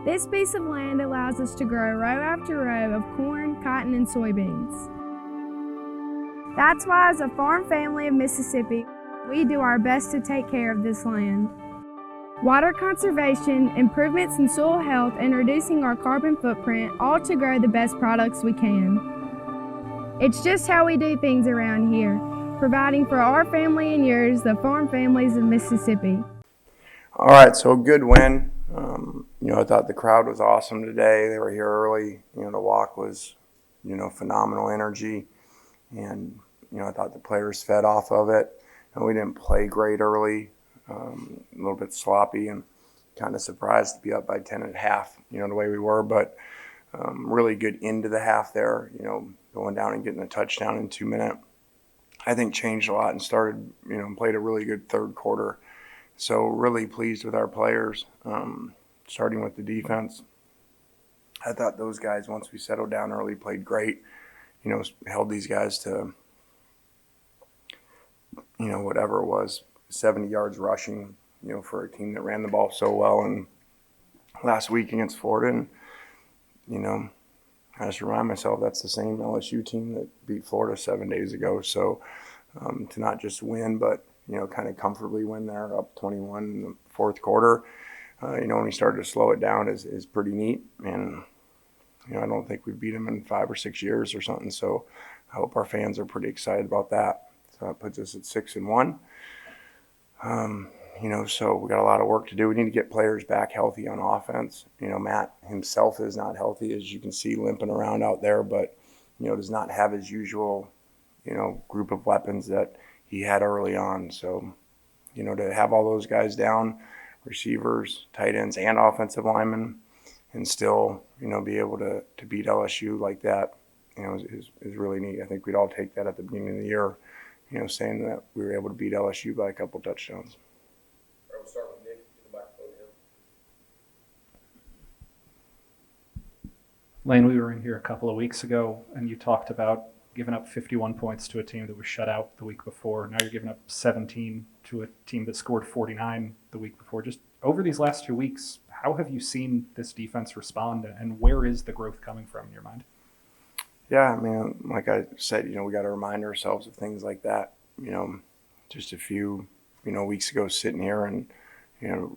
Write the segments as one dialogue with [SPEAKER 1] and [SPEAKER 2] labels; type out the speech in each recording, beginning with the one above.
[SPEAKER 1] This piece of land allows us to grow row after row of corn, cotton, and soybeans. That's why, as a farm family of Mississippi, we do our best to take care of this land. Water conservation, improvements in soil health, and reducing our carbon footprint, all to grow the best products we can. It's just how we do things around here, providing for our family and yours, the farm families of Mississippi.
[SPEAKER 2] All right, so a good win. I thought the crowd was awesome today. They were here early. The walk was, phenomenal energy. And, I thought the players fed off of it. And we didn't play great early, a little bit sloppy and kind of surprised to be up by 10 at half, the way we were. But really good into the half there, going down and getting a touchdown in 2 minutes. I think changed a lot and started, played a really good third quarter. So really pleased with our players, starting with the defense. I thought those guys, once we settled down early, played great. Held these guys to, whatever it was, 70 yards rushing, for a team that ran the ball so well. And last week against Florida, and, I just remind myself that's the same LSU team that beat Florida 7 days ago. So to not just win, but kind of comfortably win there, up 21 in the fourth quarter. When we started to slow it down is pretty neat. And, I don't think we beat them in 5 or 6 years or something. So I hope our fans are pretty excited about that. So that puts us at 6-1. So we got a lot of work to do. We need to get players back healthy on offense. Matt himself is not healthy, as you can see, limping around out there, but, does not have his usual, group of weapons that he had early on. So, to have all those guys down, receivers, tight ends, and offensive linemen, and still, be able to beat LSU like that, is really neat. I think we'd all take that at the beginning of the year, saying that we were able to beat LSU by a couple touchdowns.
[SPEAKER 3] All right, we'll start with Nick. Get the microphone to him.
[SPEAKER 4] Lane, we were in here a couple of weeks ago, and you talked about giving up 51 points to a team that was shut out the week before. Now you're giving up 17 to a team that scored 49 the week before. Just over these last 2 weeks, how have you seen this defense respond, and where is the growth coming from in your mind?
[SPEAKER 2] Yeah, I mean, like I said, we got to remind ourselves of things like that. Just a few, weeks ago sitting here and,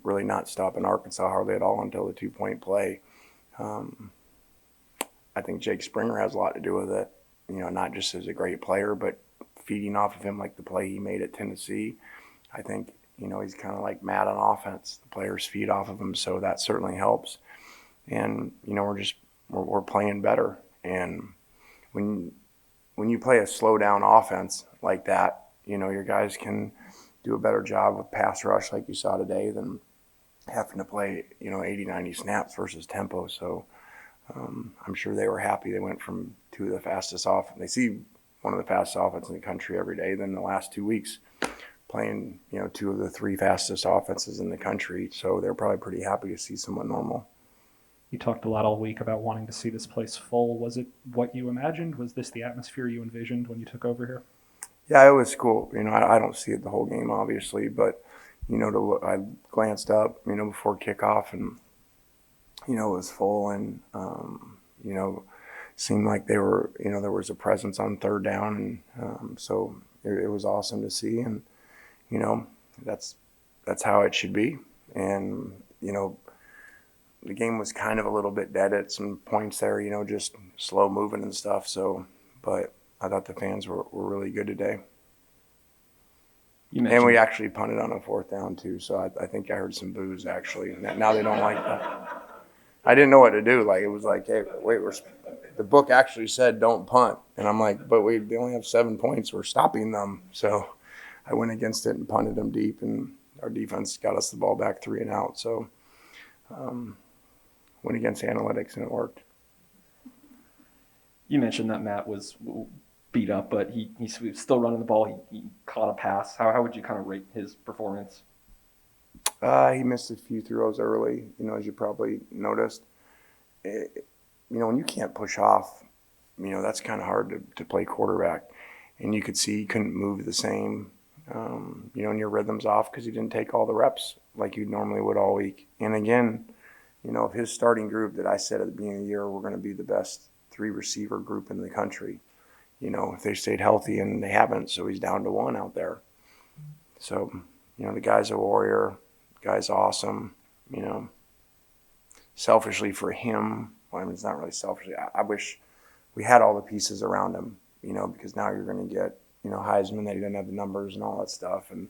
[SPEAKER 2] really not stopping Arkansas hardly at all until the 2-point play. I think Jake Springer has a lot to do with it, not just as a great player, but feeding off of him like the play he made at Tennessee. I think, he's kind of like Matt on offense. The players feed off of him, so that certainly helps. And, we're playing better. And when you play a slow down offense like that, your guys can do a better job with pass rush like you saw today than having to play, 80, 90 snaps versus tempo. So I'm sure they were happy. They went from two of the fastest off. They see one of the fastest offenses in the country every day. Then the last 2 weeks playing, two of the 3 fastest offenses in the country. So they're probably pretty happy to see someone normal.
[SPEAKER 4] You talked a lot all week about wanting to see this place full. Was it what you imagined? Was this the atmosphere you envisioned when you took over here?
[SPEAKER 2] Yeah, it was cool. I don't see it the whole game, obviously, but, I glanced up, before kickoff and, it was full and, seemed like they were, there was a presence on third down. And so it was awesome to see. And, that's how it should be. And, the game was kind of a little bit dead at some points there, just slow moving and stuff. So, but I thought the fans were really good today. And we actually punted on a 4th down too. So I think I heard some boos actually. Now they don't like that. I didn't know what to do. Like, it was like, hey, wait, the book actually said don't punt. And I'm like, but they only have 7 points. We're stopping them. So I went against it and punted them deep, and our defense got us the ball back 3 and out. So went against analytics, and it worked.
[SPEAKER 3] You mentioned that Matt was beat up, but he's still running the ball. He caught a pass. How would you kind of rate his performance?
[SPEAKER 2] He missed a few throws early, as you probably noticed. When you can't push off, that's kind of hard to play quarterback. And you could see he couldn't move the same, and your rhythm's off because he didn't take all the reps like you normally would all week. And again, of his starting group that I said at the beginning of the year, we're going to be the best 3-receiver group in the country. If they stayed healthy, and they haven't, so he's down to 1 out there. So, the guy's a warrior. The guy's awesome. Selfishly for him, well, I mean, it's not really selfishly. I wish we had all the pieces around him, because now you're going to get, Heisman, that he doesn't have the numbers and all that stuff. And,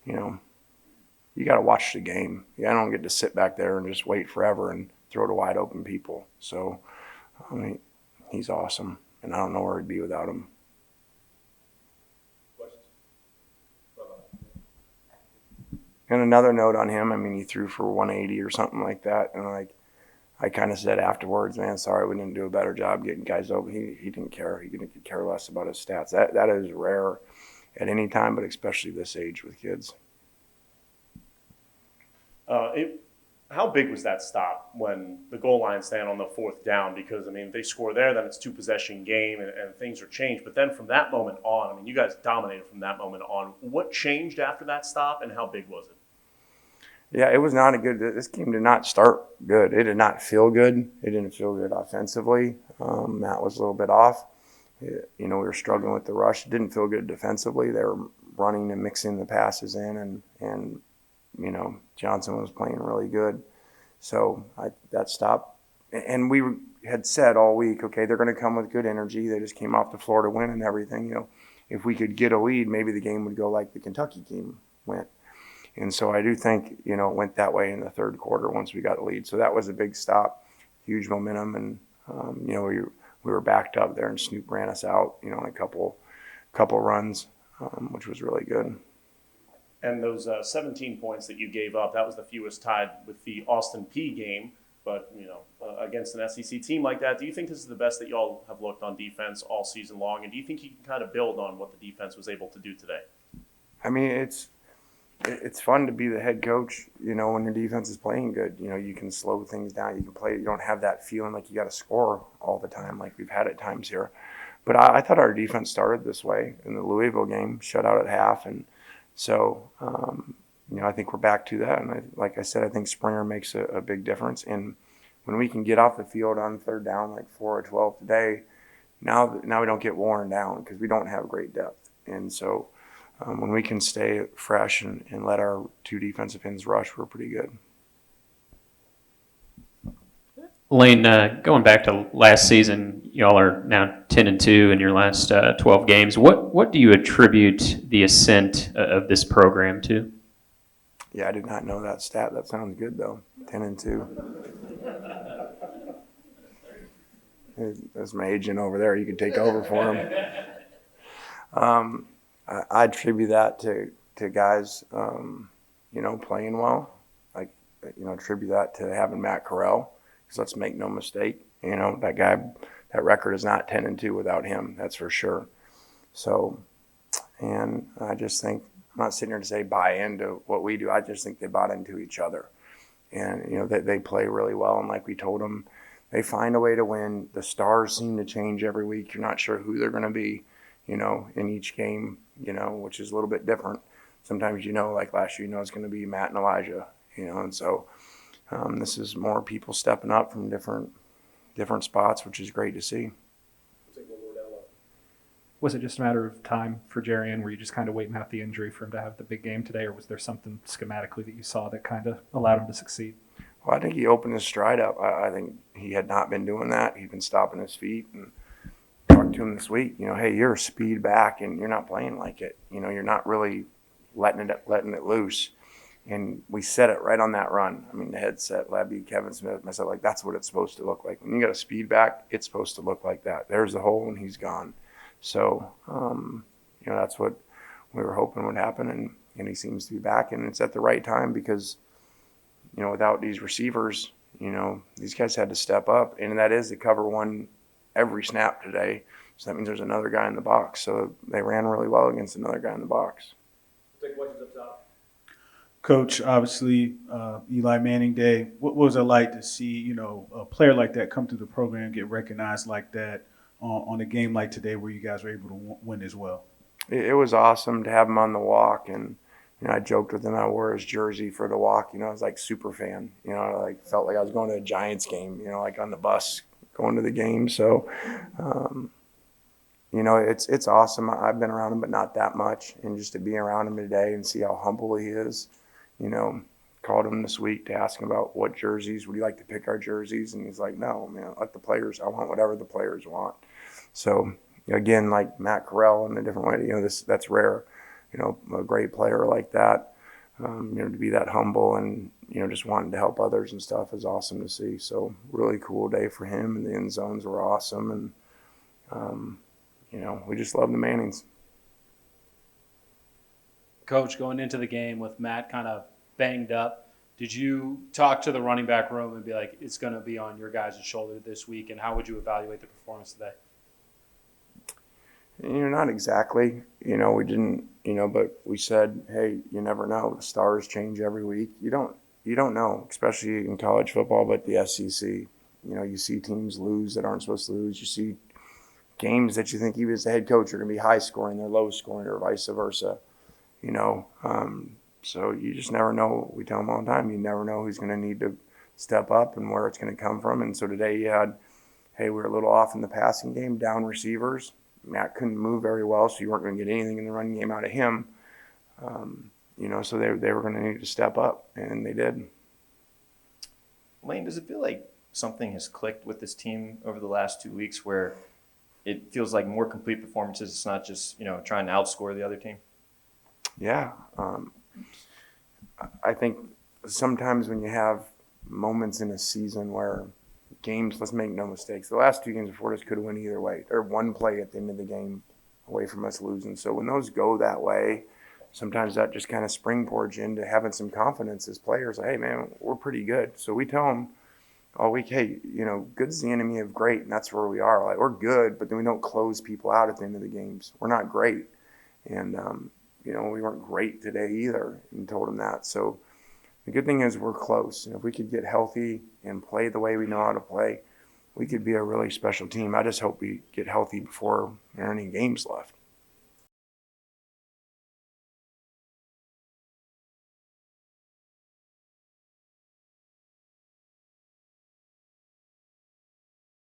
[SPEAKER 2] you got to watch the game. I don't get to sit back there and just wait forever and throw to wide open people. So, I mean, he's awesome, and I don't know where he'd be without him. And another note on him, I mean, he threw for 180 or something like that. And I kind of said afterwards, man, sorry we didn't do a better job getting guys over. He didn't care. He could care less about his stats. That is rare at any time, but especially this age with kids.
[SPEAKER 5] How big was that stop when the goal line stand on the 4th down? Because, I mean, if they score there, then it's 2-possession game and things are changed. But then from that moment on, I mean, you guys dominated from that moment on. What changed after that stop, and how big was it?
[SPEAKER 2] Yeah, it was not this game did not start good. It did not feel good. It didn't feel good offensively. Matt was a little bit off. We were struggling with the rush. It didn't feel good defensively. They were running and mixing the passes in, and Johnson was playing really good. So that stopped. And we had said all week, okay, they're going to come with good energy. They just came off the floor to win and everything. If we could get a lead, maybe the game would go like the Kentucky game went. And so I do think, it went that way in the 3rd quarter once we got the lead. So that was a big stop, huge momentum. And, we were backed up there, and Snoop ran us out, in a couple runs, which was really good.
[SPEAKER 5] And those 17 points that you gave up, that was the fewest tied with the Austin Peay game. But, against an SEC team like that, do you think this is the best that y'all have looked on defense all season long? And do you think you can kind of build on what the defense was able to do today?
[SPEAKER 2] I mean, it's fun to be the head coach, when your defense is playing good. You can slow things down. You can play. You don't have that feeling like you got to score all the time like we've had at times here. But I thought our defense started this way in the Louisville game, shut out at half. And so, I think we're back to that. And like I said, I think Springer makes a big difference. And when we can get off the field on 3rd down, like 4 or 12 today, now we don't get worn down because we don't have great depth. And so when we can stay fresh and let our 2 defensive ends rush, we're pretty good.
[SPEAKER 6] Lane, going back to last season, y'all are now 10-2 in your last 12 games. What do you attribute the ascent of this program to?
[SPEAKER 2] Yeah, I did not know that stat. That sounds good, though. 10-2. There's my agent over there. You can take over for him. I attribute that to guys, playing well. Attribute that to having Matt Corral. Because let's make no mistake, that guy, that record is not 10-2 without him. That's for sure. So, and I just think, I'm not sitting here to say buy into what we do. I just think they bought into each other. And, they play really well. And like we told them, they find a way to win. The stars seem to change every week. You're not sure who they're going to be, in each game, which is a little bit different. Sometimes, like last year, it's going to be Matt and Elijah, and so this is more people stepping up from different spots, which is great to see.
[SPEAKER 4] Was it just a matter of time for Jerrion? Were you just kind of waiting out the injury for him to have the big game today, or was there something schematically that you saw that kind of allowed him to succeed?
[SPEAKER 2] Well, I think he opened his stride up. I think he had not been doing that. He'd been stopping his feet, and talked to him this week. Hey, you're a speed back, and you're not playing like it. You're not really letting it loose. And we set it right on that run. I mean, the headset, Labby, Kevin Smith, myself, that's what it's supposed to look like. When you got a speed back, it's supposed to look like that. There's the hole, and he's gone. So, that's what we were hoping would happen, and he seems to be back, and it's at the right time because, without these receivers, these guys had to step up, and that is to cover one every snap today. So that means there's another guy in the box. So they ran really well against another guy in the box.
[SPEAKER 7] Take questions up top. Coach, obviously, Eli Manning Day. What was it like to see, a player like that come through the program, get recognized like that on a game like today where you guys were able to win as well?
[SPEAKER 2] It was awesome to have him on the walk, and I joked with him. I wore his jersey for the walk. I was like super fan. I like felt like I was going to a Giants game. Like on the bus going to the game. So, it's awesome. I've been around him, but not that much. And just to be around him today and see how humble he is, called him this week to ask him about what jerseys, would you like to pick our jerseys? And he's like, no, man, let the players, I want whatever the players want. So again, like Matt Corral in a different way, that's rare, a great player like that, to be that humble and, just wanting to help others and stuff is awesome to see. So really cool day for him, and the end zones were awesome. And, we just love the Mannings.
[SPEAKER 8] Coach, going into the game with Matt kind of banged up, did you talk to the running back room and be like, it's going to be on your guys' shoulder this week, and how would you evaluate the performance today?
[SPEAKER 2] Not exactly. We didn't, but we said, hey, you never know. The stars change every week. You don't know, especially in college football, but the SEC. You see teams lose that aren't supposed to lose. You see games that you think even as the head coach are going to be high scoring, they're low scoring, or vice versa. So you just never know. We tell them all the time, you never know who's going to need to step up and where it's going to come from. And so today you had, hey, we were a little off in the passing game, down receivers. Matt couldn't move very well, so you weren't going to get anything in the running game out of him. So they were going to need to step up, and they did.
[SPEAKER 9] Lane, does it feel like something has clicked with this team over the last 2 weeks where it feels like more complete performances? It's not just, trying to outscore the other team?
[SPEAKER 2] Yeah. I think sometimes when you have moments in a season where games, let's make no mistakes, the last 2 games before this could have went either way. They're one play at the end of the game away from us losing. So when those go that way, sometimes that just kind of springboards you into having some confidence as players. Hey, man, we're pretty good. So we tell them all week, hey, good's the enemy of great, and that's where we are. Like, we're good, but then we don't close people out at the end of the games. We're not great. And, we weren't great today either, and told them that. So the good thing is we're close. If we could get healthy and play the way we know how to play, we could be a really special team. I just hope we get healthy before there are any games left.